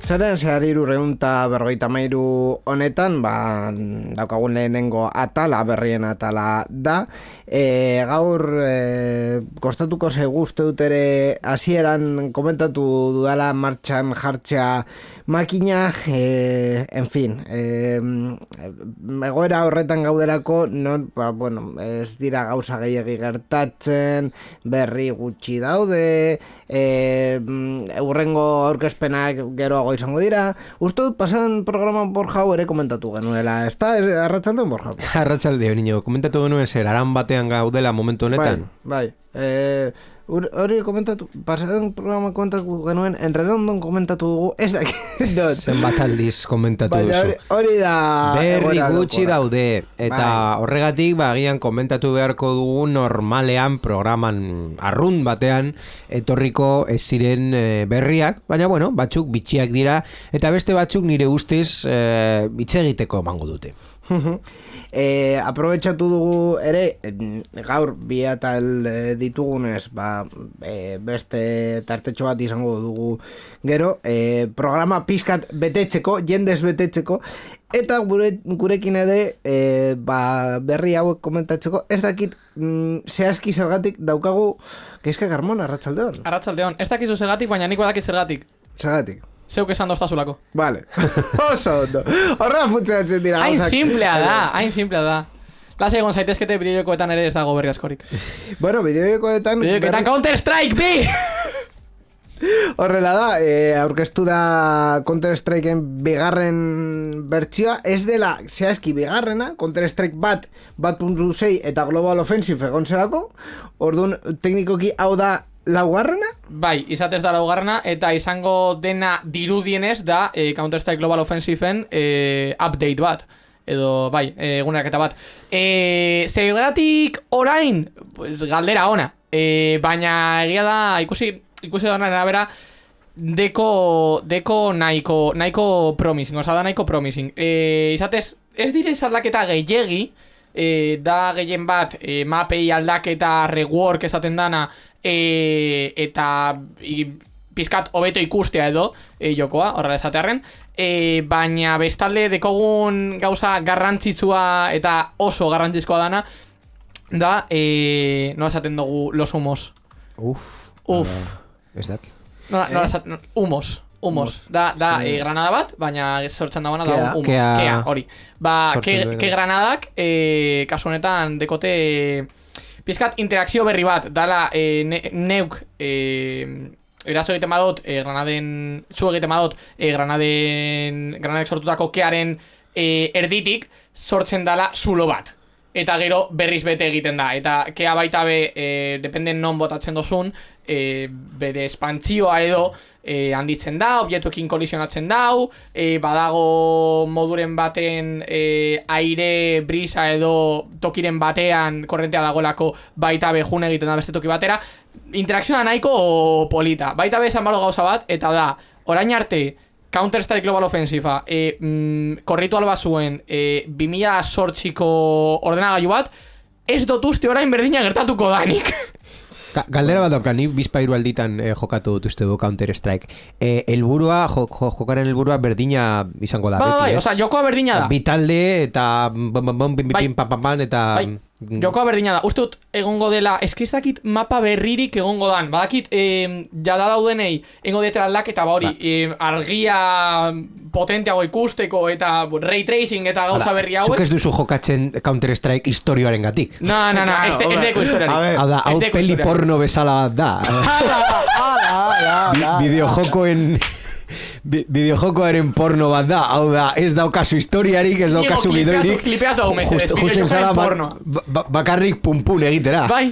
Zaren zehar 353 honetan, daukagun lehenengo atala, berrien atala da. Gaur kostatuko zaigu uste dut ere hasieran komentatu dudala martxan jartzea makina, en fin, egoera horretan gauderako, non, ez dira gauza gehiagi gertatzen, berri gutxi daude, urrengo aurkezpenak geroago izango dira. Uste dut pasan programan Borja ere komentatu genuela, ez da? Arratsaldeon, Borja? Arratsaldeon, niño, komentatu genuen zer, aran batean gaudela momentu honetan? Bai. Hori komentatu, pasan programan komentatu genuen, enredondon komentatu dugu, ez da, zenbat aldiz komentatu duzu. Hori da... Berri gutxi daude, eta horregatik, agian komentatu beharko dugu normalean programan arrun batean etorriko ez ziren berriak, baina bueno, batzuk bitxiak dira, eta beste batzuk nire ustez hitz egiteko emango dute. Aprobetxatu dugu ere gaur bi atal ditugunez beste tartetxo bat izango dugu gero programa pixkat betetzeko, jendez betetzeko, eta gurekin ere berri hauek komentatzeko, ez dakit zehazki zergatik daukagu Kezka Carmona, arratsaldeon. Arratsaldeon, ez dakizu zergatik, baina nik badaki zergatik. Zergatik? Zeuk esan doztazulako. Vale. Oso ondo. Horra funtzionatzen dira. Hain simplea da. Lasa egon zaitezkete bideojokoetan ere ez dago berri askorik. Bueno, bideojokoetan... Counter-Strike, bi! Horrela da, aurkeztu da Counter-Strikeen bigarren bertsioa, ez dela zehazki bigarrena, Counter-Strike bat 1.6 eta Global Offensive egon zerako, orduan teknikoki hau da laugarrena? Bai, izatez da laugarrena, eta izango dena dirudienez da Counter-Strike Global Offensive-en update bat. Edo, bai, eguneraketa bat. Zergatik orain, galdera ona. Baina egia da, ikusi da bera, deko nahiko promising, oza da nahiko promising. Izatez, ez direz aldaketa gehiegi, da gehien bat mapei aldaketa rework esaten dana, eta pizkat hobeto ikustea edo jokoa, horrela esatearren, baina bestalde dekogun gauza garrantzitsua eta oso garrantzizkoa dana da, nola esaten dugu los humos. Ez dakit. Humos. Da granada bat, baina sortzen da da humo. Kea, hori. Ke granadak, kasu honetan dekote pizkat interakzio berri bat, dala neuk eraso egiten badot, zu egiten badot, granadek sortutako kearen erditik sortzen dala zulo bat. Eta gero berriz bete egiten da. Eta kea baita dependen non botatzen dozun, bere espantzioa edo handitzen da, objektuekin kolisionatzen dau, badago moduren baten aire, brisa edo tokiren batean korrentea dagolako baita june egiten da beste toki batera. Interakzioa nahiko polita. Baita esan balo gauza bat, eta da, orain arte, Counter-Strike Global Offensive korritu alba zuen 2008ko ordenagailu bat, ez dut uste orain berdina gertatuko danik. Galdera bat dauka, ni bizpairu alditan jokatu dut uste du Counter-Strike. Jokaren helburua berdina izango da. Bai, oza, jokoa berdina da. Bitalde eta pam eta... Jokoa berdina da. Uste dut egongo dela, eskrizakit mapa berririk egongo dan. Badakit, jada daudenei, egongo detera aldaketa hori, argia potenteago ikusteko eta ray tracing eta gauza berri hauek. Zuk ez duzu jokatzen Counter-Strike historioaren gatik. No, ez deko historiarik. Hau peli porno bezala da. Videojokoen... Videojokoaren porno bat da, hau da, ez daukazu historiarik, ez daukazu gidoirik. Klipeatu hau mesedez, videojokoaren porno. Bakarrik pum-pum egitera. Bai,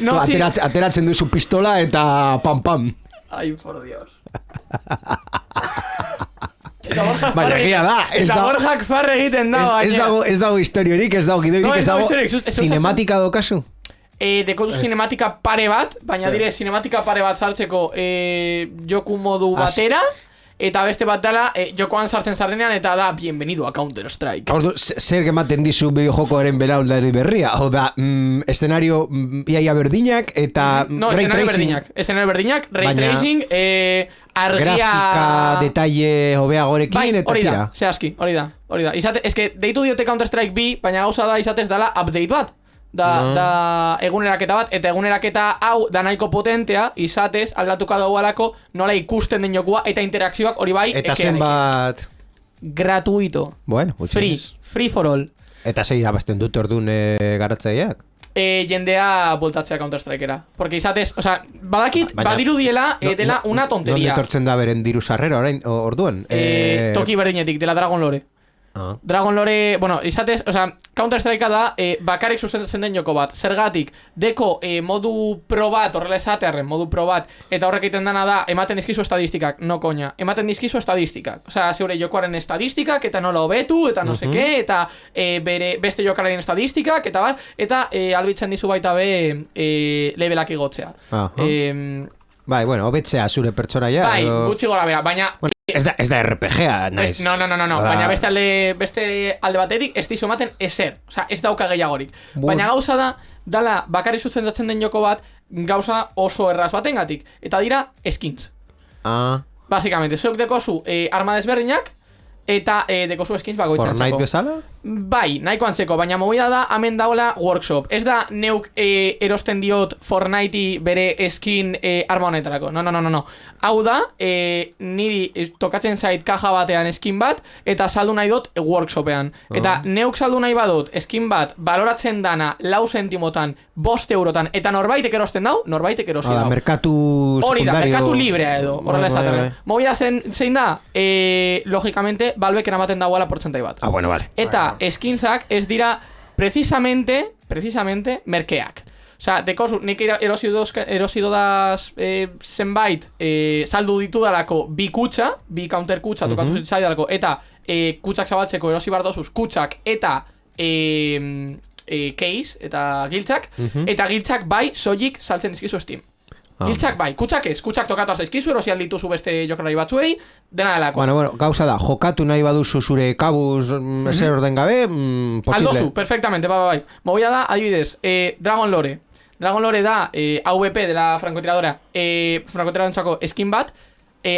no, sí. Ateratzen duzu pistola eta pam-pam. Ai, por Dios. Baina egia da. Eta Borjak farre egiten da. Ez dago historiorik, ez dago gidoirik, ez dago cinematika daukazu. Dekotu cinematika pare bat, baina dire cinematika pare bat sartzeko joku modu batera, eta beste bat dela, jokoan sartzen zarrenean, eta da, bienvenido a Counter-Strike. Ordu, zer ematen dizu bideojokoaren belaudari berria? Hau da, eszenario iaia berdinak, eta no, eszenario berdinak, ray tracing, argia... Grafika, detalle, hobeagorekin, eta hori tira. Da, zehazki, hori da. Eske, deitu diote Counter-Strike B, baina gauza da izatez dela update bat. Da eguneraketa bat, eta eguneraketa hau da nahiko potentea, izatez aldatuka daualako nola ikusten den jokua, eta interakzioak hori bai eta zenbat gratuito, bueno, free for all. Eta zei irabazten dut orduan garatzaileak? Jendea voltatzea Counter-Strikeera. Porque izatez, badakit, badiru diela, dela una tonteria. Non etortzen da beren diru sarrera orduan? Toki berdinetik, dela Dragon Lore. Dragon Lore, bueno, izatez, Counter-Strikea da bakarrik zuzentzen den joko bat. Zergatik, deko modu pro bat, horrela esatearen modu pro bat, eta horrek egiten dana da, ematen dizkizu estadistikak, no koña, ematen dizkizu estadistikak. Zeure jokoaren estadistikak, eta nola hobetu, eta no seke, eta bere beste jokalaren estadistikak, eta bat, eta albitzen dizu baita be levelak igotzea. Bai, bueno, hobetzea zure pertsonaia. Bai, gutxi gora bera, baina... Ez da RPG-a, naiz. No, baina beste alde batetik ez dizu ematen ezer, ez dauka gehiagorik. Baina gauza da, dala bakarri zuzendatzen den joko bat, gauza oso erraz batengatik, eta dira skins. Basikamente, zuek dekozu arma desberdinak, eta dekozu skins bakoitzan txeko. Fortnite bezala? Bai, nahiko antzeko, baina movida da hemen daula workshop. Ez da neuk erosten diot Fortnite bere skin arma honetarako. No. Hau da, niri tokatzen zait kaja batean skin bat, eta saldu nahi dut workshopean. Eta neuk saldu nahi badut skin bat baloratzen dana 4 zentimotan, 5 eurotan, eta norbaitek erosten dau, norbaitek erosi dau. Merkatu sekundario. Hori da, merkatu librea edo, horrela esaten. Movida zein da, logikamente, Valvek eramaten dauala portzentai bat. Bueno, vale. Eta skinsak ez dira precisamente merkeak. Dekozu, nik erosi dodaz zenbait saldu ditu dalako bi kutsa, bi counter kutsa tokatu zitzaidalako, eta kutsak zabaltzeko erosi bardozuz kutsak eta case eta giltzak, eta giltzak bai soilik saltzen dizkizu Steam. Giltzak bai, kutsak tokatu zaizkizu, erosi aldituzu beste jokalari batzuei, dena delako. Bueno, gauza da, jokatu nahi baduzu zure kabuz ezer orden gabe, posible. Aldozu, perfectamente, bai. Movida da, adibidez, Dragon Lore. Dragon Lore da AVP de la francotiradora, frankotiradorentzako skin bat,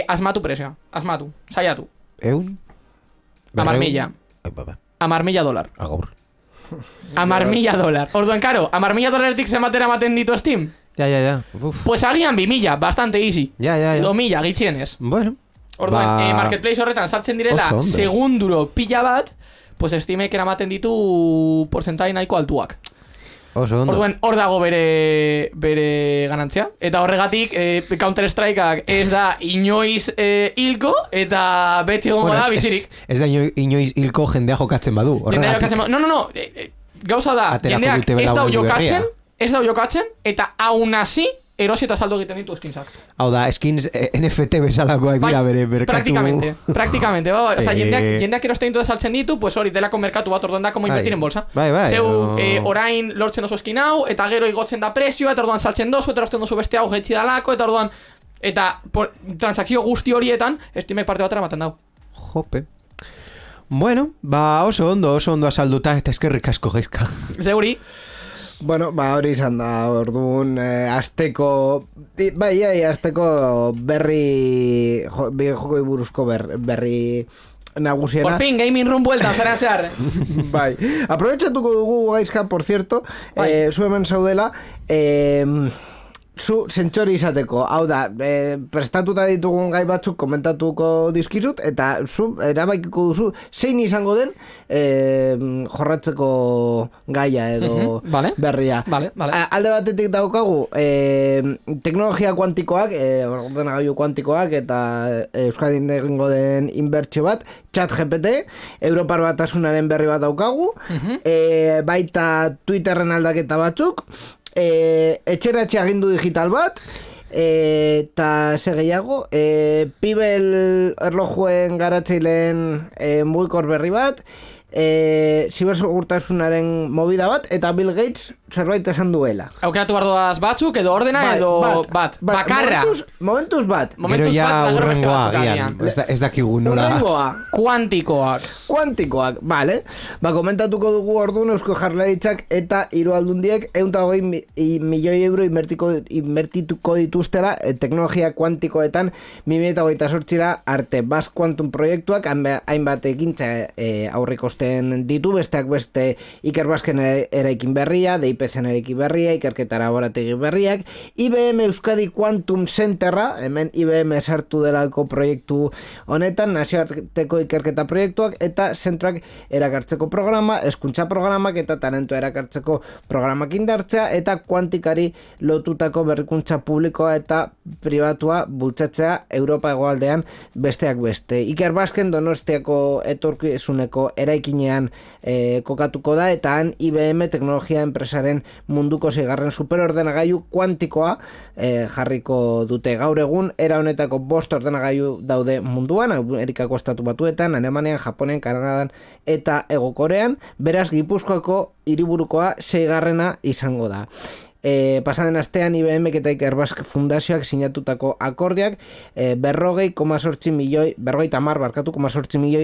asmatu presioa, asmatu, saiatu. Eun? $10,000. $10,000. Agur. $10,000. Orduan, karo, $10,000 zenbatera ematen ditu Steam? Ya. Pues agian 2,000, bastante easy. Ya. 2,000, gitxienez. Bueno. Orduan, marketplace horretan sartzen direla segunduro pila bat, pues Steamek eramaten ditu porcentai nahiko altuak. Orduan, hor dago bere ganantzia. Eta horregatik, Counter-Strikeak ez da inoiz hilko, eta beti gongo da bizirik. Ez da inoiz hilko jendea jokatzen badu. No. Gauza da, jendeak ez dau jokatzen, eta aún así, erosi eta saldo egiten ditu skinsak. Hau da, skins NFT bezalakoak dira bere merkatu. Praktikamente. Jendeak erosten ditu da saltzen ditu, pues hori, delako merkatu bat orduan da como invertir en bolsa. Bai. Zeu, orain lortzen dozu skin hau, eta gero igotzen da prezioa, eta orduan saltzen dozu, eta erosten dozu beste hau jetxi dalako, eta orduan, eta transakzio guzti horietan, Steamek parte batera ematen dau. Jope. Bueno, oso ondo asalduta, eta eskerrik asko Gaizka. Zeuri. Bueno, hori izan da, orduan, azteko berri, joko iburuzko berri nagusiena. Por fin, gaming room vuelta, zehar. Bai, aprobetxatuko dugu Gaizka, por cierto, zu hemen zaudela, zu zentsori izateko, hau da, prestatuta ditugun gai batzuk komentatuko dizkizut, eta zu erabaikiko duzu zein izango den jorratzeko gaia edo berria. Vale. Alde batetik daukagu teknologia kuantikoak, ordenagailu kuantikoak, eta Euskadin egingo den inbertsio bat, ChatGPT, Europar Batasunaren berri bat daukagu, baita Twitterren aldaketa batzuk, etxeratxe agindu digital bat, eta ze gehiago, Pibel erlojuen garatzeileen mugikor berri bat, zibersegurtasunaren movida bat, eta Bill Gates zerbait esan duela. Aukeratu bardoaz batzuk, edo ordena, edo bat. Bakarra. Momentuz bat. Gero ja urrengoa agian. Ez dakigu nola. Urrengoa. Kuantikoak, vale. Komentatuko dugu orduan Eusko Jaurlaritzak eta hiru aldundiek 120 milioi euro inbertituko dituztela teknologia kuantikoetan 2028ra arte. Basque Quantum proiektuak hainbat ekintza aurreikosten ditu, besteak beste Ikerbasken eraikin berria, DIPCen eraikin berria, ikerketa laborategi berriak, IBM Euskadi Quantum Centerra, hemen IBM sartu delako proiektu honetan, nazioarteko ikerketa proiektuak eta zentroak erakartzeko programa, hezkuntza programak eta talentua erakartzeko programak indartzea eta kuantikari lotutako berrikuntza publikoa eta pribatua bultzatzea Europa hegoaldean besteak beste. Ikerbasken Donostiako etorkizuneko eraikinean kokatuko da eta han IBM teknologia enpresaren munduko 6. superordenagailu kuantikoa jarriko dute. Gaur egun era honetako 5 ordenagailu daude munduan, Amerikako estatu batuetan, Alemanian, Japonen, Kanadan eta Hego Korean, beraz Gipuzkoako hiriburukoa 6. izango da. Pasaden astean IBM eta Ikerbasque Fundazioak sinatutako akordiak 40,8 milioi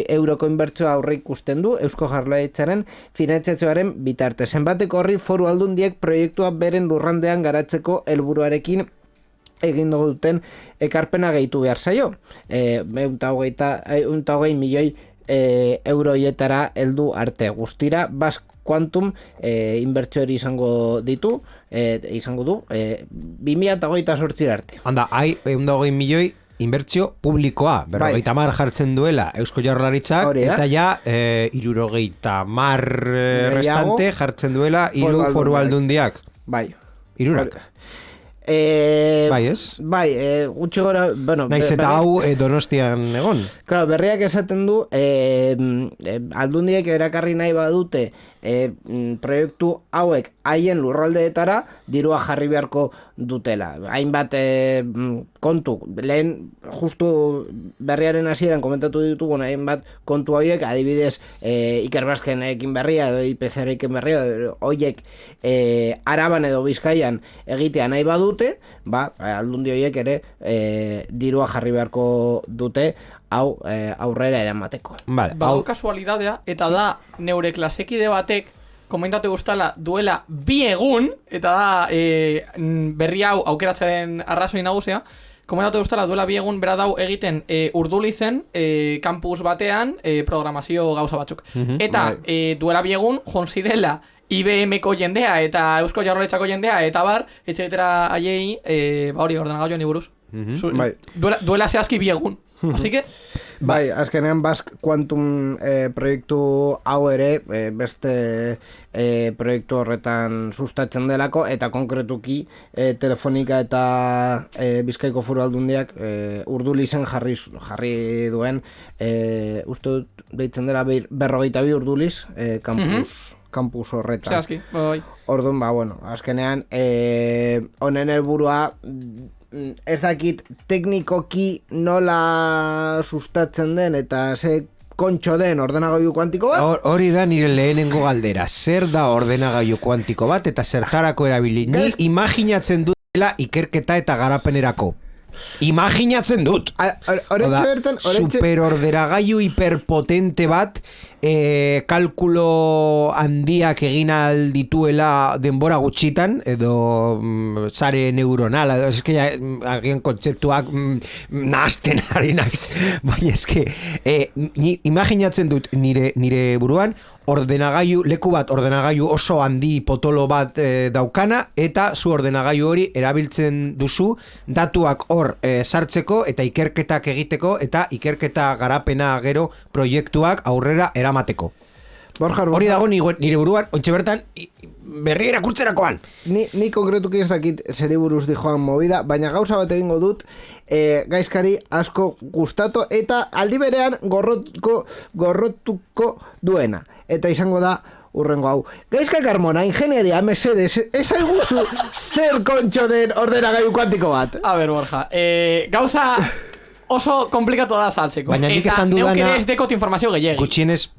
euroko inbertsioa aurreikusten du Eusko Jaurlaritzaren finantzazioaren bitarte. Zenbateko horri foru aldundiek proiektua beren lurrandean garatzeko helburuarekin egin duten ekarpena gehitu behar zaio. 120 milioi euroietara heldu arte. Guztira, Basque Quantum inbertsio hori izango du 2028 arte. Handa, 120 milioi inbertsio publikoa, 50 jartzen duela Eusko Jaurlaritzak, eta ja 70 restante jartzen duela hiru foru aldundiak. Bai. Hirurak. Bai, ez? Bai, gutxi gora, bueno... Naiz eta hau Donostian egon. Claro, berriak esaten du, aldundiek erakarri nahi badute proiektu hauek haien lurraldeetara dirua jarri beharko dutela. Hainbat kontu, lehen justu berriaren hasieran komentatu ditugun hainbat kontu horiek, adibidez Ikerbasken ekin berria edo IPC ekin berria, horiek Araban edo Bizkaian egitea nahi badute, aldundi horiek ere dirua jarri beharko dute hau aurrera eramateko. Hau kasualidadea, eta da neure klasekide batek komentatu guztala duela 2 egun, eta da berri hau aukeratzen arrazoi nagusia, komentatu guztala duela 2 egun bera dau egiten Urdulizen kampus batean programazio gauza batzuk. Eta duela 2 egun jonzirela IBM-ko jendea eta Eusko Jaurlaritzako jendea eta bar, etxetera aiei hori ordenagailuan iburuz. Duela zehazki 2 egun. Así que... Bai, azkenean Basque Quantum proiektu hau ere beste proiektu horretan sustatzen delako eta konkretuki Telefonika eta Bizkaiko Foru Aldundiak Urdulizen jarri duen uste dut deitzen dela 52 Urduliz kampus horretan. Zehazki, bai. Orduan, bueno, azkenean honen helburua ez dakit teknikoki nola sustatzen den eta ze kontxo den ordenagailu kuantiko bat? Hori da nire lehenengo galdera. Zer da ordenagailu kuantiko bat eta zertarako erabili? Ni imaginatzen dutela ikerketa eta garapenerako. Imaginatzen dut. Superordenagailu hiperpotente bat kalkulo handiak egin aldituela denbora gutxitan edo sare neuronala eske agian kontzeptuak nahasten ari naiz baina eske ni imaginatzen dut nire buruan leku bat ordenagailu oso handi potolo bat daukana eta zu ordenagailu hori erabiltzen duzu datuak hor sartzeko eta ikerketak egiteko eta ikerketa garapena gero proiektuak aurrera eramateko. Hori dago nire buruan, ontxe bertan berri erakurtzerakoan. Ni konkretuki ez dakit zeri buruz dijoan movida, baina gauza bat egingo dut gaizkari asko gustatu eta aldi berean gorrotuko duena. Eta izango da urrengo hau. Gaizka Carmona, ingenieria, mesedes, ez aiguzu zer kontxo den ordenagailu kuantiko bat? A ber, Borja, oso komplikatu da saltzeko. Baina nik esan dudana... Eta neuk ere ez dekot informazio gehiagi. Gutxienez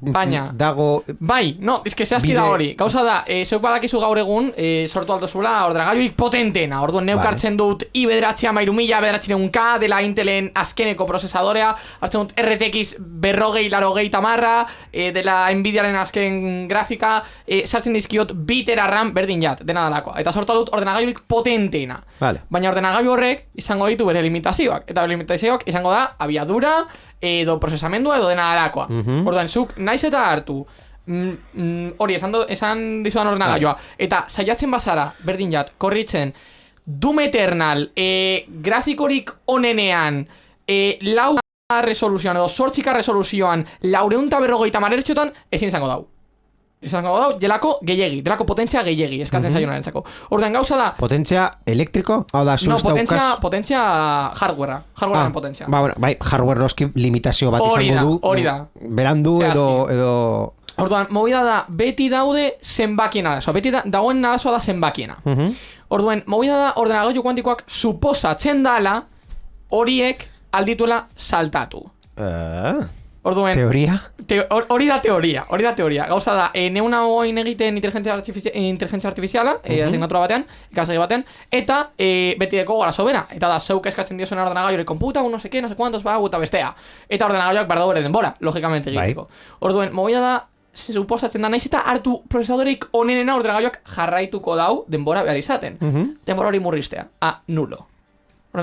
dago... Bai, no, izke zehazki da hori. Gauza da, zeuk badakizu gaur egun, sortu aldo zula ordenagailuik potentena. Orduan neuk hartzen dut i9-13000K dela Intelen azkeneko procesadorea, hartzen dut RTX 280 dela Nvidiaren azken grafika, sartzen dizkiot bitera RAM berdin jat, dena dalakoa. Eta sortu dut ordenagailuik potentena. Baina ordenagailu horrek izango ditu bere limitazioak. Eta bere limitazioak izango da abiadura, edo procesamendua edo dena dalakoa. Orduan, zuk naiz eta hartu hori, esan dizudan ordenagailua. Eta saiatzen bazara, berdin jat, korritzen Doom Eternal, grafikorik onenean, lau resoluzioan edo 8K resoluzioan 450 Hz ezin izango dau. Izango dau, delako gehiegi, delako potentzia gehiegi eskatzen zaio narentzako. Orduan gauza da... Potentzia elektriko? No, potentzia hardwarea potentzia. Bai, hardware noski limitazio bat izango du. Hori da. Berandu edo... Orduan, movida da, beti daude zenbakien arazoa. Beti dagoen arazoa da zenbakiena. Orduan, movida da, ordenagailu kuantikoak suposatzen dala horiek aldituela saltatu. Orduan, teoria? Hori da teoria. Gauza da, neuna hoin egiten inteligentzia artifiziala, asignatura batean, ikasegi batean, eta beti deko garazo bera. Eta da, zeuk eskatzen diozuen ordenagailuari konputa, no sé cuantos, eta bestea. Eta ordenagailuak berdau bere denbora, logikamente egiteko. Orduan, movida da, suposatzen da, naiz eta hartu procesadorik onenena ordenagailuak jarraituko dau denbora behar izaten. Denbora hori murriztea. Nulo.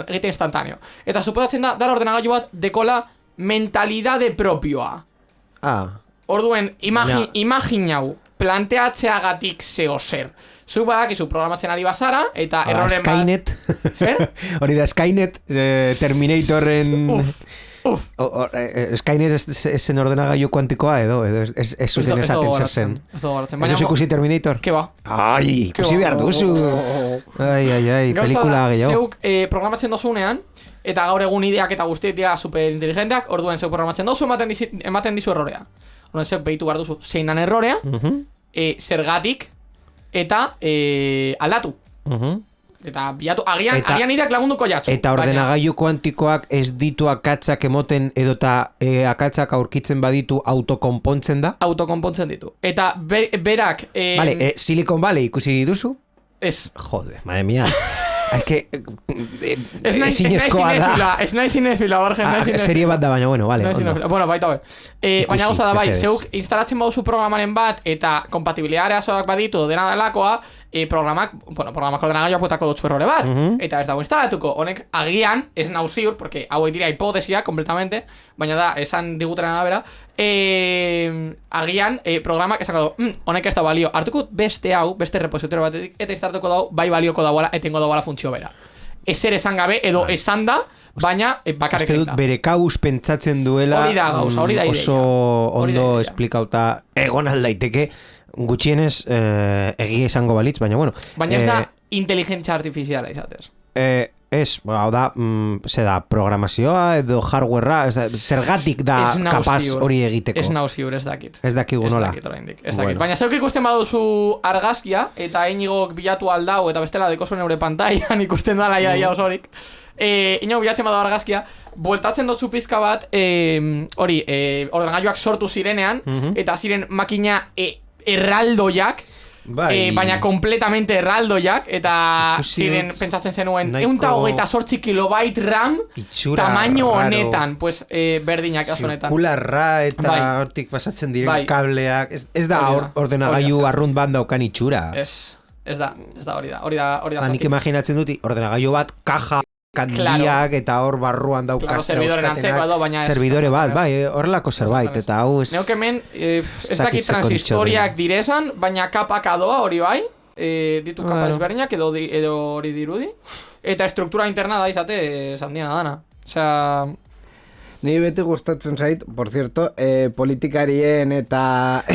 Egite instantaneo. Eta suposatzen da, dara ordenagailu bat dekola mentalidade propioa. Orduen, imaginau, planteatzeagatik zeo zer. Zuk badakizu programatzen ari bazara, eta erroren bat... Skynet. Zer? Hori da, Skynet, Terminatorren... Skynet esen ordenagailu kuantikoa edo ez zuten esaten zer zen. Ez duz ikusi Terminator? Ke ba? Ai, ikusi behar duzu. Ai, pelikula gehiago. Zeuk programatzen dozunean, eta gaur egun ideak eta guztiek dira superinteligenteak, orduen zeuk programatzen dozu ematen dizu errorea. Orduen zeuk behitu behar duzu zein dan errorea, zergatik, eta aldatu. Eta bilatu, agian ideak lagunduko jatzu. Eta ordenagailu kuantikoak ez ditu akatzak emoten edota akatzak aurkitzen baditu autokonpontzen da? Autokonpontzen ditu. Eta berak... Vale, Silicon Valley ikusi duzu? Ez. Joder, madre mía. Es que... Ez nahi zinefila, Borgen. Serie bat da, baina, bueno, vale. Bueno, baita hori. Baina gauza da, bai, zeuk instalatzen baduzu programaren bat eta kompatibilidadea zoak baditu dena delakoa, programak ordenagailuak botako dutzu errore bat. Eta ez dago instalatuko. Honek agian, ez nau ziur, porque hauek dira hipotesia, completamente, baina da, esan digutaren arabera, agian programak esako du, honek ez da balio, hartuko beste hau, beste repositorio batetik, eta instalatuko dau, bai balioko dauala, etengo dauala funtzio bera. Ezer esan gabe, edo esan da, baina bakarrik egin da. Bere kauz pentsatzen duela, hori da gauza, hori da ideia. Oso ondo esplikauta egon aldaiteke, gutxienez egia esango balitz, baina bueno. Baina ez da inteligentzia artifiziala izatez. Ez, hau da, ze da, programazioa edo hardwarea, zergatik da kapaz hori egiteko. Ez nau ziur, ez dakit. Ez dakigu nola. Ez dakit. Baina zeuk ikusten baduzu argazkia, eta einigok bilatu aldau, eta bestela dekozuen eure pantailan ikusten dala ia osorik. Ino bilatzen badu argazkia, bueltatzen dozu pizka bat, hori, ordenagailuak sortu zirenean, eta ziren makina erraldoiak, baina kompletamente erraldoiak, eta ziren pentsatzen zenuen 128 kilobait RAM tamaino honetan, pues berdinak azonetan. Zirkularra eta hortik pasatzen diren kableak, ez da ordenagailu arrunt bat daukan itxura. Ez da, hori da. Nik imaginatzen dut, ordenagailu bat kaja kandiak eta hor barruan daukatenak. Servidore nantzeko edo, baina servidore bat, bai, horrelako zerbait, eta hau ez... Neuk hemen, ez dakit transistoriak direzan, baina kapak adoa hori bai, ditu kapa ezberdinak edo hori dirudi, eta estruktura interna da izate zandiena dana. Osea... Ni beti gustatzen zait, por cierto, politikarien eta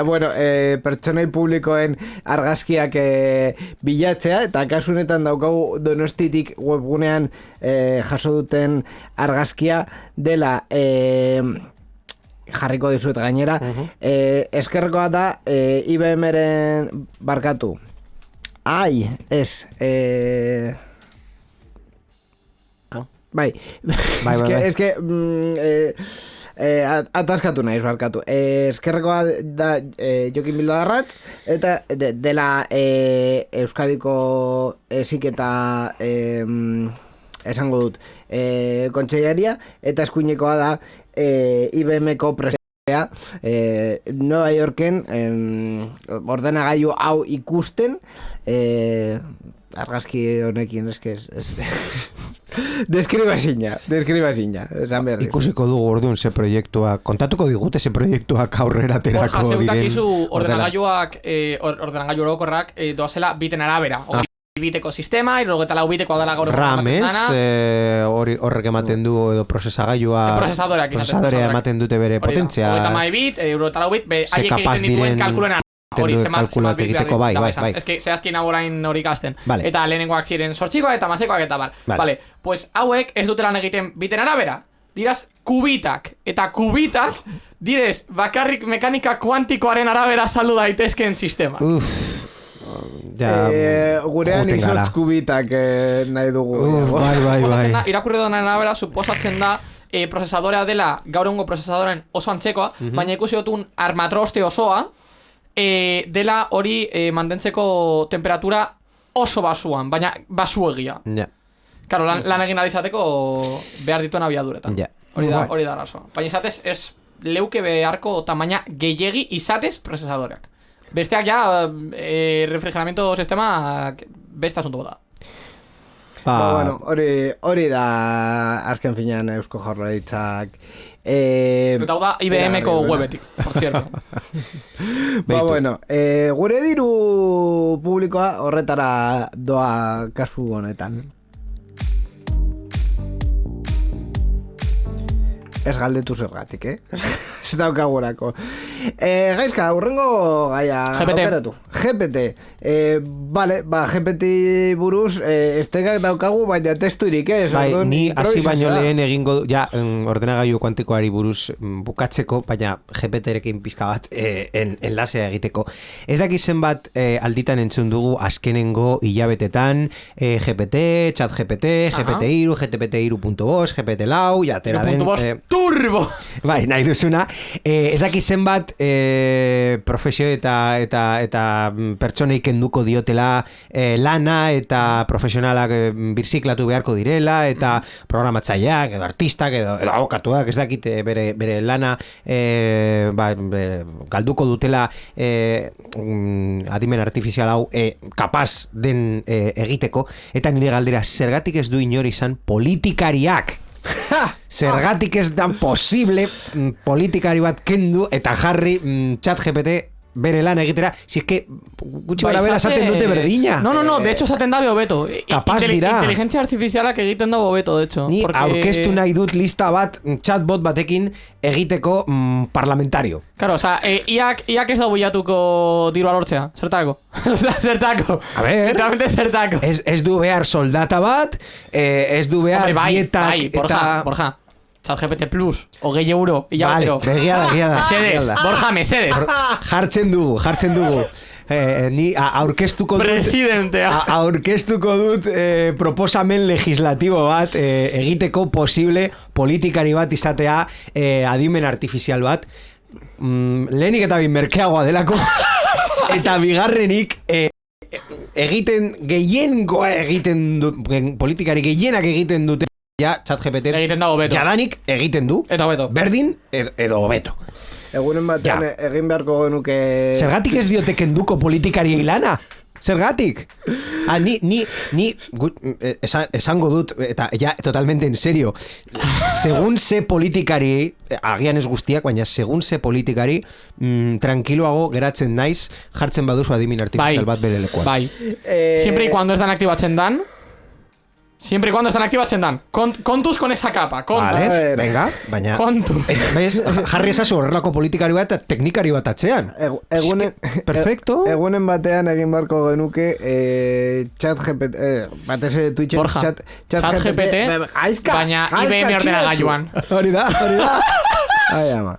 bueno, pertsonei publikoen argazkiak bilatzea, eta kasunetan daukagu Donostitik webgunean jaso duten argazkia dela jarriko dizuet gainera. Eskerrekoa da IBM-ren barkatu. Bai. Ez que... ataskatu naiz, barkatu. Eskerrekoa da Jokin Bildo Arratz, eta dela Euskadiko eziketa esango dut kontseilaria, eta eskuinekoa da IBM-ko presidentea, Nueva Yorken ordenagailu hau ikusten, argazki honekin eske Deskriba zina, esan behar. Ikusiko dugu orduan ze proiektua, kontatuko digute ze proiektuak aurrera terako diren. Borja, zeutakizu ordenagailu orokorrak doazela biten arabera. Biteko sistema, 74 biteko dela gaur RAM, horrek ematen du edo prozesadorea ematen dute bere potentzia. 30 bit, 74 bit, haiek egiten dituen kalkuluen hori zemat egiteko, bai. Ez que zehazkin aborain hori ikasten. Eta lehenengoak ziren sortxikoak eta masekoak eta bar. Vale, pues hauek ez dutelan egiten biten arabera. Diraz, kubitak. Eta kubitak, direz, bakarrik mekanika kuantikoaren arabera saldu daitezken sistema. Gurean izotz kubitak nahi dugu. Bai. Irakurri donan arabera, suposatzen da prozesadorea dela gaur egungo prozesadoren oso antzekoa, baina ikusi dutun armatroste osoa, dela hori mantentzeko temperatura oso basuan, baina basuegia. Claro, lan egin izateko behar dituen abiaduretan. Hori da arazoa. Baina izatez, ez leuke beharko tamaina gehiegi izatez prozesadoreak. Besteak ja, refrigeramiento sistema beste asunto da. Bueno, hori da azken finean Eusko Jaurlaritzak eta hau da IBM-ko webetik, por cierto. Bueno, gure diru publikoa horretara doa kasu honetan. Ez galdetu zergatik, Ez daukagurako. Gaizka, urrengo gaia operatu. GPT. Vale, GPT buruz estegak daukagu, baina testurik, Bai, ni hasi baino lehen egingo ja ordenagailu kuantikoari buruz bukatzeko, baina GPT-rekin pizka bat enlasea egiteko. Ez dakit zenbat alditan entzun dugu azkenengo hilabetetan GPT, ChatGPT, GPT-3, GPT-3.5, GPT-4, jatera den... Turbo! Bai, nahi duzuna. Ez dakit zenbat profesio eta pertsonei kenduko diotela lana eta profesionalak birziklatu beharko direla eta programatzaileak edo artistak edo abokatuak, ez dakit bere lana galduko dutela adimen artifizial hau kapaz den egiteko, eta nire galdera, zergatik ez du inor izan politikariak? Zergatik ez dan posible politikari bat kendu eta jarri ChatGPT bere lan egitera, si es que gutxi bara bera esaten dute berdina. No, de hecho esaten dabe hobeto. Kapaz dira. Inteligencia artifizialak egiten dabe hobeto, de hecho. Ni aurkeztu nahi dut lista bat chatbot batekin egiteko parlamentario. Claro, iak ez da bilatuko dirua lortzea, zertako. Zertako. A ver. Literalmente zertako. Ez du behar soldata bat, ez du behar dietak eta... Borja. ChatGPT Plus, €1 hilabetero. Vale, begia da. Mesedes, Borja, mesedes. Jartzen dugu. Ni aurkeztuko dut presidentea. Aurkeztuko dut proposamen legislatibo bat egiteko posible politikari bat izatea adimen artifizial bat. Lehenik eta merkeagoa delako. Eta bigarrenik politikari gehienak egiten dute ja, ChatGPT jadanik egiten du. Eta hobeto. Berdin edo hobeto. Egunen batean egin beharko genuke... Zergatik ez diote kenduko politikari lana? Zergatik? Ni esango dut, eta ja, totalmente en serio, segun ze politikari, agian ez guztiak, baina segun ze politikari, tranquiloago geratzen naiz, jartzen baduzu adimin artifizial bat bere lekuan. Bai. Siempre y cuando están activatzen dan, kontuz con esa capa, kontuz. Vale, venga, baina... Kontuz. ¿Ves? Jarri ezazu horrelako politikari bat eta teknikari bat atzean. Perfecto. Egunen batean egin barko genuke ChatGPT, batez Twitchen Borja, ChatGPT, baina IBM ordenagailuan. Hori da. Ai, ama.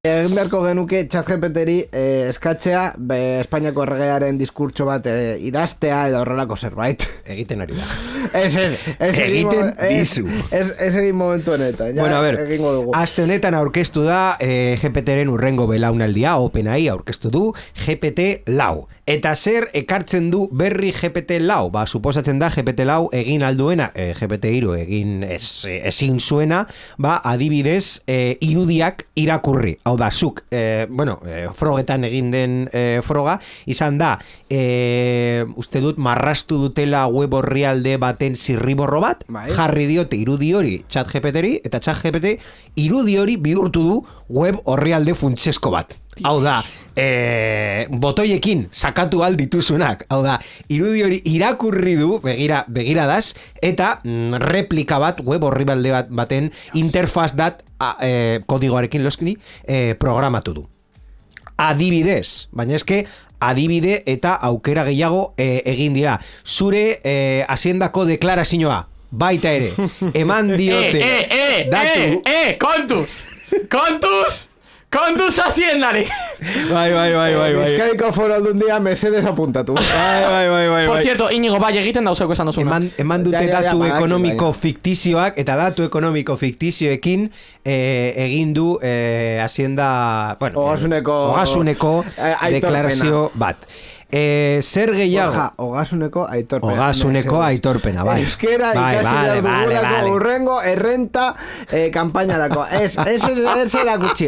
Egin beharko genuke ChatGPT-ri eskatzea Espainiako erregearen diskurtso bat idaztea edo horrelako zerbait. Egiten ari da. Egiten dizu. Ez egin momentu honetan. Bueno, a ver, aste honetan aurkeztu da GPT-ren urrengo belaunaldia, OpenAI aurkeztu du GPT-4. Eta zer ekartzen du berri GPT-4? Ba, suposatzen da GPT-4 egin alduena, GPT-3 egin ezin zuena, ba, adibidez, irudiak irakurri. Hau da, zuk, frogetan egin den froga, izan da, uste dut, marrastu dutela web orrialde baten zirriborro bat, jarri diote irudi hori ChatGPT-ri, eta ChatGPT irudi hori bihurtu du web orrialde funtsesko bat. Hau da, botoiekin sakatu aldituzunak. Hau da, irudi hori irakurri du, begiradaz, eta replika bat, web orrialde baten interfaz dat kodigoarekin loskini programatu du. Adibidez, baina eske adibide eta aukera gehiago egin dira. Zure haziendako deklarazioa, baita ere, eman diote datu... Kontuz haziendari! Bai. Bizkaiko Foru Aldundia mesedes apuntatu. Bai. Por cierto, Iñigo, bai, egiten dauzeko esan dozuna. Eman dute datu ekonomiko fiktizioak, eta datu ekonomiko fiktizioekin egin du hazienda... Ogasuneko deklarazio bat. Zer gehiago? Ogasuneko aitorpena. Ogasuneko aitorpena, bai. Euskera ikasi dugulako urrengo errenta kampainarako. Ez erakutsi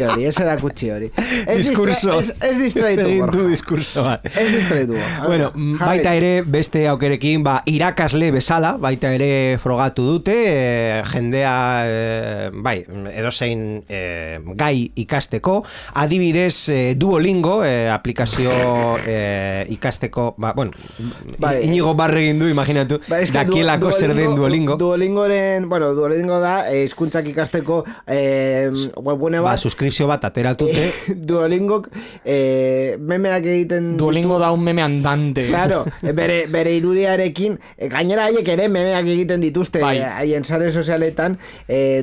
hori. Diskurso. Ez distraitu. Egin du diskurso bat. Ez distraitu. Bueno, baita ere beste aukerekin, irakasle bezala, baita ere frogatu dute, jendea, edozein gai ikasteko. Adibidez, Duolingo, aplikazio ikasteko, Iñigo barregin du, imaginatu, dakielako zer den Duolingo. Duolingo da, hizkuntzak ikasteko webgune bat. Suskripzio bat ateratute. Duolingok memeak egiten... Duolingo da un meme andante. Claro, bere irudiarekin, gainera haiek ere memeak egiten dituzte, haien sare sozialetan,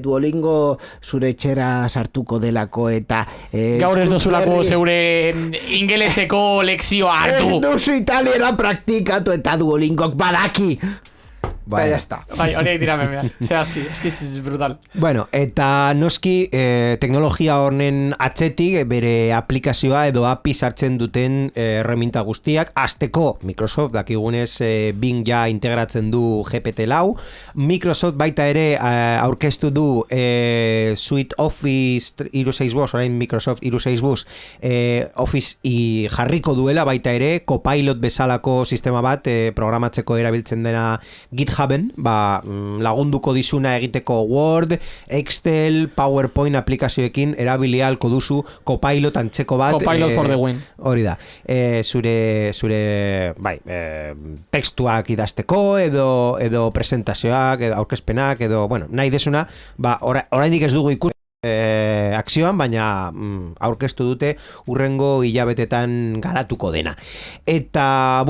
Duolingo zure etxera sartuko delako eta... Gaur ez dozulako zeure ingeleseko lekzioa hartu. Duzu italiera praktikatu eta Duolingok badaki. Eta ya está. Horiek dira memea. Zehazki, es brutal. Bueno, eta noski teknologia honen atzetik bere aplikazioa edo API sartzen duten erreminta guztiak. Azteko, Microsoft dakigunez Bing ja integratzen du GPT-4. Microsoft baita ere aurkeztu du Suite Office 365, orain Microsoft 365 Office jarriko duela baita ere Copilot bezalako sistema bat programatzeko erabiltzen dena GitHuben, lagunduko dizuna egiteko Word, Excel, PowerPoint aplikazioekin erabili ahalko duzu Copilot antzeko bat. Copilot for the win. Hori da. Zure tekstuak idazteko edo presentazioak, edo aurkezpenak, edo, nahi desuna, oraindik ez dugu ikusi akzioan, baina aurkeztu dute urrengo hilabetetan garatuko dena. Eta,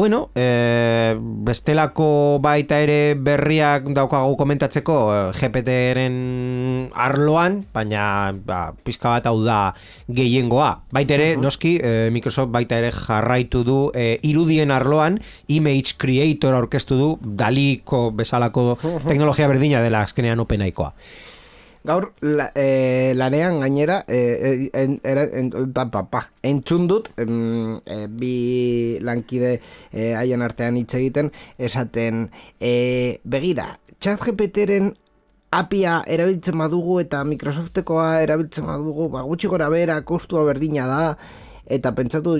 bestelako baita ere berriak daukagu komentatzeko GPT-ren arloan, baina pizka bat hau da gehiengoa. Baita ere, noski, Microsoft baita ere jarraitu du irudien arloan, Image Creator aurkeztu du, Daliko bezalako teknologia berdina dela azkenean OpenAIkoa. Gaur lanean gainera entzun dut bi lankide haien artean hitz egiten esaten begira, ChatGPT-ren APIa erabiltzen badugu eta Microsoftekoa erabiltzen badugu, gutxi gora bera kostua berdina da, eta pentsatu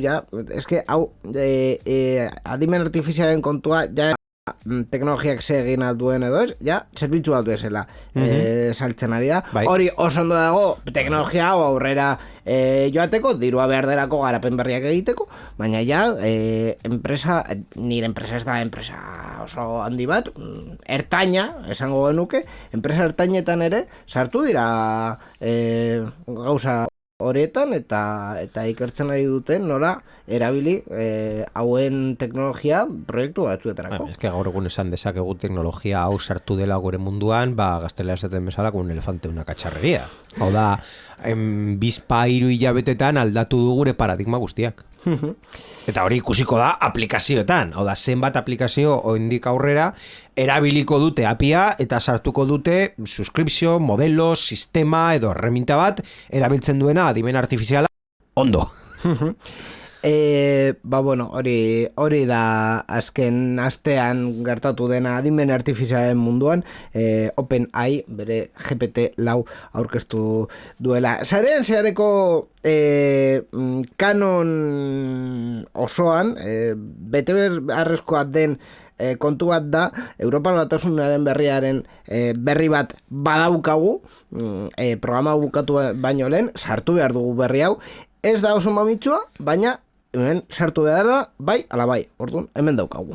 eske hau adimen artifizialen kontua teknologiak segin alduen edo ez, zerbitzu aldu esela saltzen ari da. Hori oso ondo dago teknologia hau aurrera joateko, dirua behar delako garapen berriak egiteko, baina nire enpresa ez da enpresa oso handi bat, ertaina, esango genuke, enpresa ertainetan ere sartu dira gauza horietan eta ikertzen ari duten nola erabili hauen teknologia proiektu batzuetarako. Ez que gaur egun esan dezakegu teknologia hau sartu dela gure munduan, gaztelera esaten bezala un elefante una cacharrería. Hau da, bizpa 3 hilabetetan aldatu du gure paradigma guztiak. Eta hori ikusiko da aplikazioetan. Hau da, zenbat aplikazio oindik aurrera erabiliko dute APIa eta sartuko dute suskripzio, modelo, sistema edo herramienta bat erabiltzen duena adimen artifiziala ondo. Bueno, hori da azken astean gertatu dena adimen artifizialen munduan, OpenAI bere GPT-4 aurkeztu duela. Sarean zehareko kanon osoan, bete beharrezkoa den kontu bat da, Europar Batasunaren berri bat badaukagu, programa bukatu baino lehen, sartu behar dugu berri hau, ez da oso mamitsua, baina hemen sartu behar da, bai, ala bai, orduan, hemen daukagu.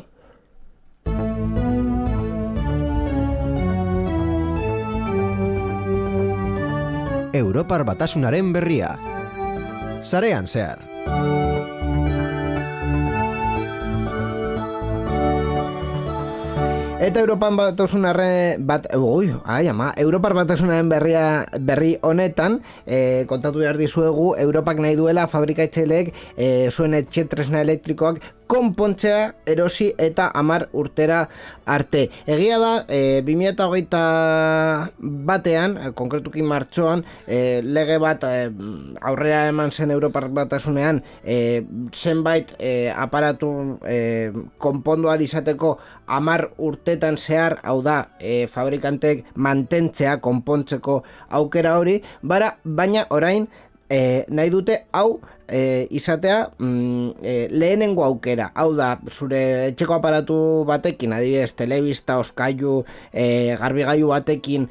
Europar Batasunaren berria. Sarean zehar. Eta Europar Batasunaren berri honetan, kontatu behar dizuegu, Europak nahi duela fabrikatzaileek zuen etxe tresna elektrikoak konpontzea erosi eta 10 urtera arte. Egia da, 2021 batean, konkretuki martxoan, lege bat aurrera eman zen Europar Batasunean, zenbait aparatu konpondu ahal izateko 10 urtetan zehar, hau da, fabrikantek mantentzea, konpontzeko aukera hori, baina orain nahi dute hau izatea lehenengo aukera. Hau da, zure etxeko aparatu batekin, adibidez, telebista, oskailu, garbigailu batekin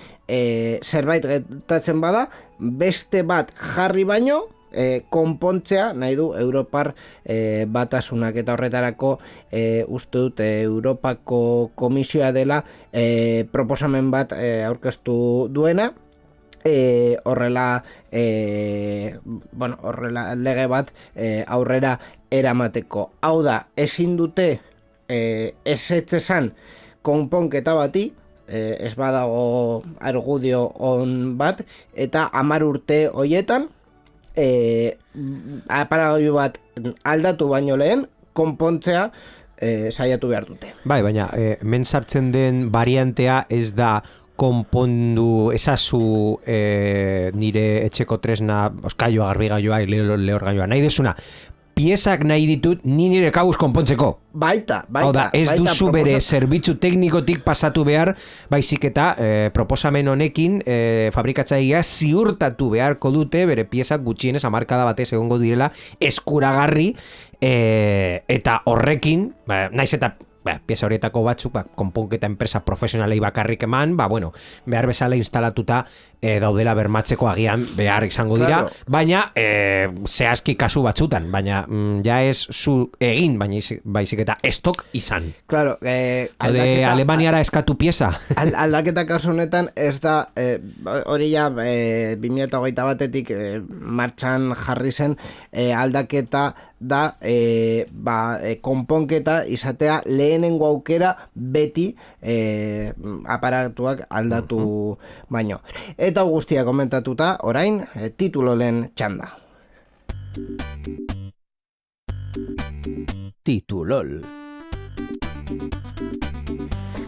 zerbait gertatzen bada, beste bat jarri baino, konpontzea nahi du Europar Batasunak, eta horretarako uste dut Europako Komisioa dela proposamen bat aurkeztu duena, horrela lege bat aurrera eramateko. Hau da, ezin dute ezetzesan konponketa bati, ez badago argudio on bat, eta 10 urte hoietan aparagailu bat aldatu baino lehen konpontzea saiatu behar dute. Bai, baina men sartzen den variantea ez da konpondu ezazu nire etxeko tresna, oskailua, garbigaiua, lehorgailua, nahi desuna, piezak nahi ditut ni nire kabuz konpontzeko. Baita. Hau da, ez duzu bere zerbitzu teknikotik pasatu behar, baizik eta proposamen honekin fabrikatzailea ziurtatu beharko dute bere piezak gutxienez hamarkada batez egongo direla eskuragarri, eta horrekin, naiz eta pieza horietako batzuk, konponketa enpresa profesionalei bakarrik eman, behar bezala instalatuta daudela bermatzeko agian behar izango dira, baina zehazki kasu batzutan, baina ja ez zu egin, baizik eta estok izan. Claro, Alemaniara eskatu pieza. Aldaketa kasu honetan ez da, hori ja 2021 batetik martxan jarri zen aldaketa da konponketa izatea lehenengo aukera beti aparatuak aldatu baino. Eta guztia komentatuta, orain, titulolen txanda. Titulol.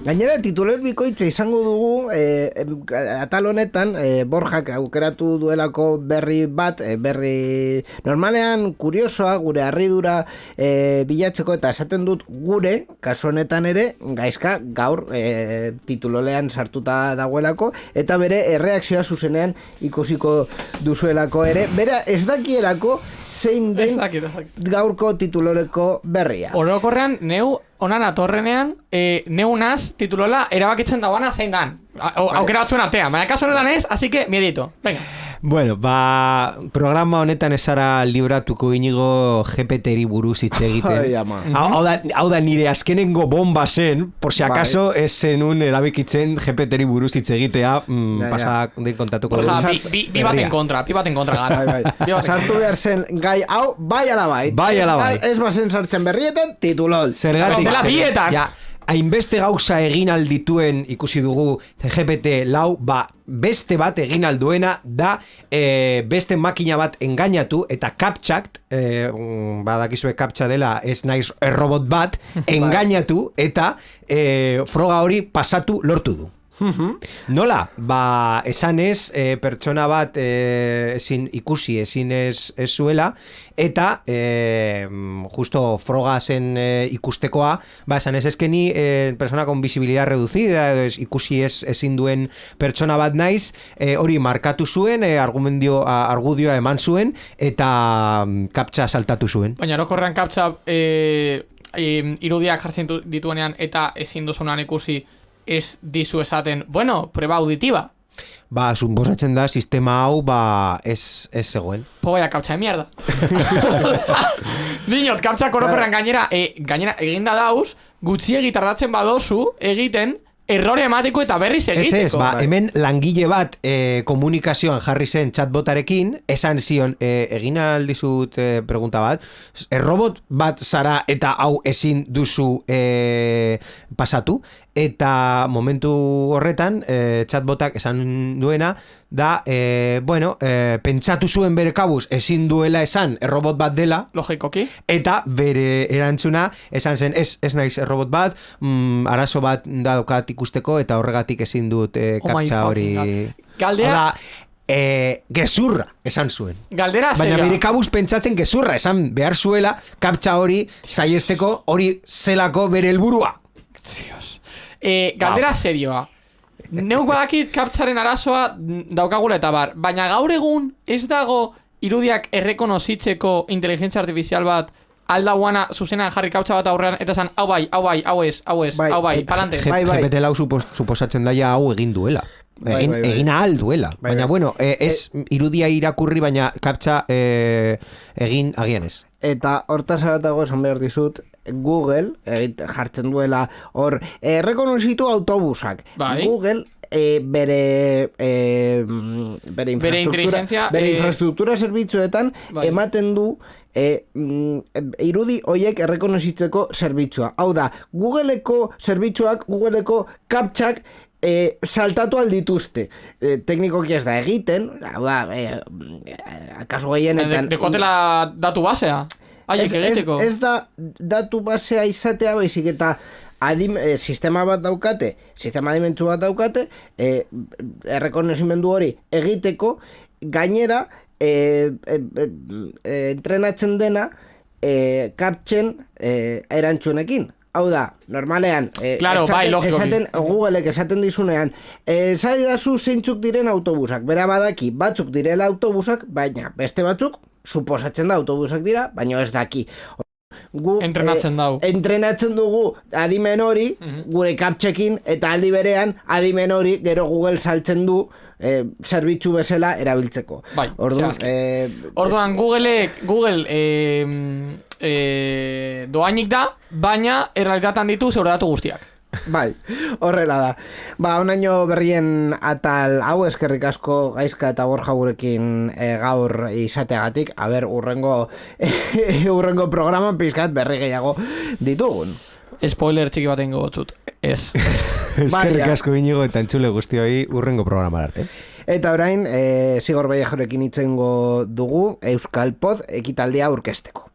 Gainera, tituler bikoitza izango dugu, atal honetan, Borjak aukeratu duelako berri bat, berri normalean kuriosoa, gure harridura bilatzeko, eta esaten dut gure, kasu honetan ere, gaizka gaur titulolean sartuta dagoelako, eta bere erreakzioa zuzenean ikusiko duzuelako ere, bera ez dakielako zein den gaurko tituloreko berria. Orokorrean, neu onan atorrenean, neunaz titulola erabakitzen dagoana zein dan. Aukera batzuen artean, baina kaso honetan ez, así que miedito. Venga. Bueno, programa honetan ezara libratuko inigo GPT-ri buruz hitz egiten. Hau da nire azkenengo bomba zen, por si acaso ez zenun erabikitzen GPT-ri buruz hitz egitea, pasa den kontatuko. Bi baten kontra gara. Sartu behar zen gai hau, bai ala bai. Bai ala bai. Ez bazen sartzen berrietan, titulol. Zergatik. Dela bietan. Ja, hainbeste gauza egin aldituen ikusi dugu GPT-4, beste bat egin alduena da beste makina bat engainatu eta kaptxak, badakizue kaptxa dela ez naiz robot bat, engainatu eta froga hori pasatu lortu du. Nola? Esan ez pertsona bat ezin ikusi, ezin ez zuela eta justo froga zen ikustekoa, esan ez ezkeni persona con visibilidad reducida edo ikusi ezin duen pertsona bat naiz, hori markatu zuen, argudioa eman zuen eta kaptxa saltatu zuen. Baina orokorrean kaptxa irudiak jartzen dituenean eta ezin duzunan ikusi ez dizu esaten, bueno, prueba auditiva. Suposatzen da, sistema hau, ez zegoen. Vaya kaptxa de mierda. Dinot, kaptxa korokorrean gainera eginda dauz, gutxiegi tardatzen badozu egiten errore emateko eta berriz egiteko. Hemen langile bat komunikazioan jarri zen chatbotarekin, esan zion, egin aldizut pregunta bat, robot bat zara eta hau ezin duzu pasatu, eta momentu horretan chatbotak esan duena da, pentsatu zuen bere kabuz ezin duela esan robot bat dela, logikoki, eta bere erantzuna esan zen ez naiz robot bat, arazo bat daukat ikusteko eta horregatik ezin dut kaptxa hori. Galdera gezurra esan zuen. Galdera zeria. Baina bere kabuz pentsatzen gezurra esan behar zuela kaptxa hori saiesteko hori zelako bere helburua. Dios. Galdera serioa. Neuk badakit kaptxaren arazoa daukagula eta baina gaur egun ez dago irudiak errekonozitzeko inteligentzia artifizial bat aldauana zuzenan jarri kaptxa bat aurrean eta zan, hau bai, palante. GPT-4 suposatzen daia hau egin duela. Egin ahal duela. Baina bueno, ez irudia irakurri baina kaptxa egin agian ez. Eta hortaz abatago esan behar dizut, Google jartzen duela hor errekonozitu autobusak. Google bere infrastruktura zerbitzuetan ematen du irudi hoiek errekonozitzeko zerbitzua. Hau da, Googleeko zerbitzuak, Googleeko kaptxak saltatu aldituzte. Teknikoki ez da egiten, hau da, kasu gehienetan dekotela datu basea. Ez da datu basea izatea, baizik eta sistema bat daukate, sistema adimentsu bat daukate, errekonozimendu hori egiteko, gainera entrenatzen dena kaptxen erantzunekin. Hau da, normalean, Googleek esaten dizunean, zaidazu zeintzuk diren autobusak, bera badaki, batzuk direla autobusak, baina beste batzuk, suposatzen da autobusak dira, baina ez daki. Entrenatzen dugu adimen hori, gure kaptxekin, eta aldi berean, adimen hori, gero Google saltzen du, zerbitzu bezala erabiltzeko. Orduan, Google doainik da, baina errealitatean ditu zeure datu guztiak. Bai, horrela da. Onaino berrien atal hau eskerrik asko Gaizka eta Borja gurekin gaur izateagatik. Urrengo programan pizkat berri gehiago ditugun. Spoiler txiki baten gogotzut. Ez. Eskerrik asko Inigo eta entzule guztioi urrengo programara arte. Eta orain, Zigor Baiajorekin itzengo dugu Euskal Pod ekitaldea aurkezteko.